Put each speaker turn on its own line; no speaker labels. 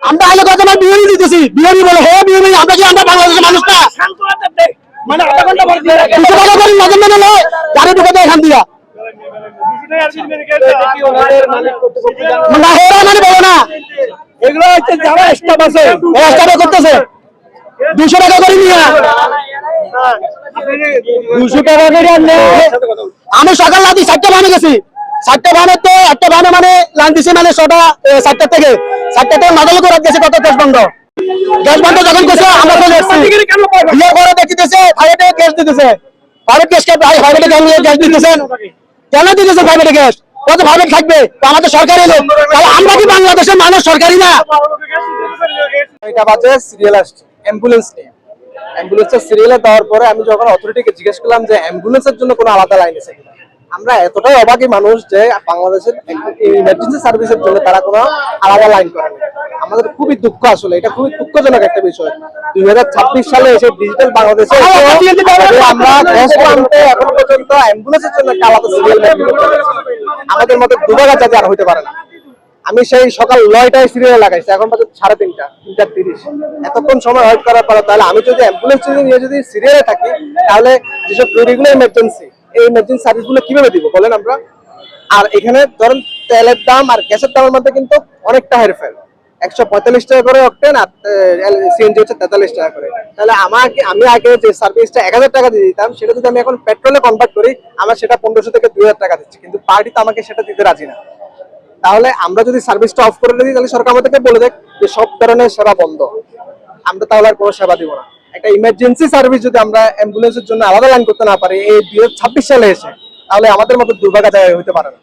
আমরা আগে কত বিহারি দিতেছি, বিহারি বলে হ্যাঁ বিহারি, আমরা কি আমরা বাংলাদেশের মানুষ না? মানে আধা ঘন্টা পর 200 টাকা করে নজর মেনে নয় গাড়ি ঢুকে এখান দিয়া না হেরা মানে বলো না, এগুলো হচ্ছে যারা স্টাফ আছে স্টাফে করতেছে 200 টাকা করে নিয়ে 200 টাকা করে আনলে। আমি সকাল রাতে 4টা বানে গেছি, 4টা বানেতে একটা বানে মানে লাইন দিছি মানে 4টা থেকে 4টা থেকে নজল করে গেছে কত 10 বন্ধ যখন গেছে আমরা চলে আসছি ইয়ে করে দেখিতেছে প্রাইভেটে গ্যাস দিতেছে, প্রাইভেট গ্যাস প্রাইভেটে গ্যাস দিতেছেন কেন দিতেছে? প্রাইভেটে গ্যাস কত প্রাইভেট থাকবে? আমাদের সরকারি লোক, তাহলে আমরা কি বাংলাদেশের মানুষ সরকারি না?
এটা বাজে সিরিয়াল আসছে অ্যাম্বুলেন্স নিয়ে, অ্যাম্বুলেন্সের সিরিয়ালে দেওয়ার পরে আমি যখন অথরিটিকে জিজ্ঞেস করলাম যে অ্যাম্বুলেন্সের জন্য কোনো আলাদা লাইন আছে কিনা, আমরা এতটাই অবাকি মানুষ যে বাংলাদেশের ইমার্জেন্সি সার্ভিসের জন্য তারা কোনো আলাদা লাইন করে না। আমাদের খুবই দুঃখ, আসলে এটা খুবই দুঃখজনক একটা বিষয়। 2026 সালে এসে ডিজিটাল বাংলাদেশে আমরা গ্যাস আনতে এখন পর্যন্ত অ্যাম্বুলেন্সের জন্য একটা আলাদা সিরিয়াল আমাদের মধ্যে দুর্ভাগা যাতে আর হইতে পারে না। আমি সেই সকাল 9টায় সিরিয়ালে লাগাইছি, এখন বাজে 3:30, 3:30। এতক্ষণ সময় ওয়েট করার পর তাহলে আমি যদি অ্যাম্বুলেন্স নিয়ে যদি সিরিয়ালে থাকি তাহলে যেসব রোগীগুলো ইমার্জেন্সি, এই ইমার্জেন্সি সার্ভিসগুলো কিভাবে দিব বলেন আমরা? আর এখানে ধরেন তেলের দাম আর গ্যাসের দামের মধ্যে কিন্তু অনেকটা হেরফের, 145 টাকা করে অক্টেন আর সিএনজি হচ্ছে 43 টাকা করে। তাহলে আমি আগে যে সার্ভিসটা 1000 টাকা দিয়ে দিতাম সেটা যদি আমি এখন পেট্রোলে কনভার্ট করি আমার সেটা 1500 থেকে 2000 টাকা দিচ্ছে, কিন্তু পার্টি তো আমাকে সেটা দিতে রাজি না। তাহলে আমরা যদি সার্ভিসটা অফ করে দিই তাহলে সরকার আমাদেরকে বলে দেয় যে সব ধরনের সেবা বন্ধ, আমরা তাহলে আর কোনো সেবা দিব না। একটা ইমার্জেন্সি সার্ভিস যদি আমরা অ্যাম্বুলেন্সের জন্য আলাদা লাইন করতে না পারি এই 2026 সালে এসে, তাহলে আমাদের মতো দুর্ভাগা জায়গায় হতে পারে না।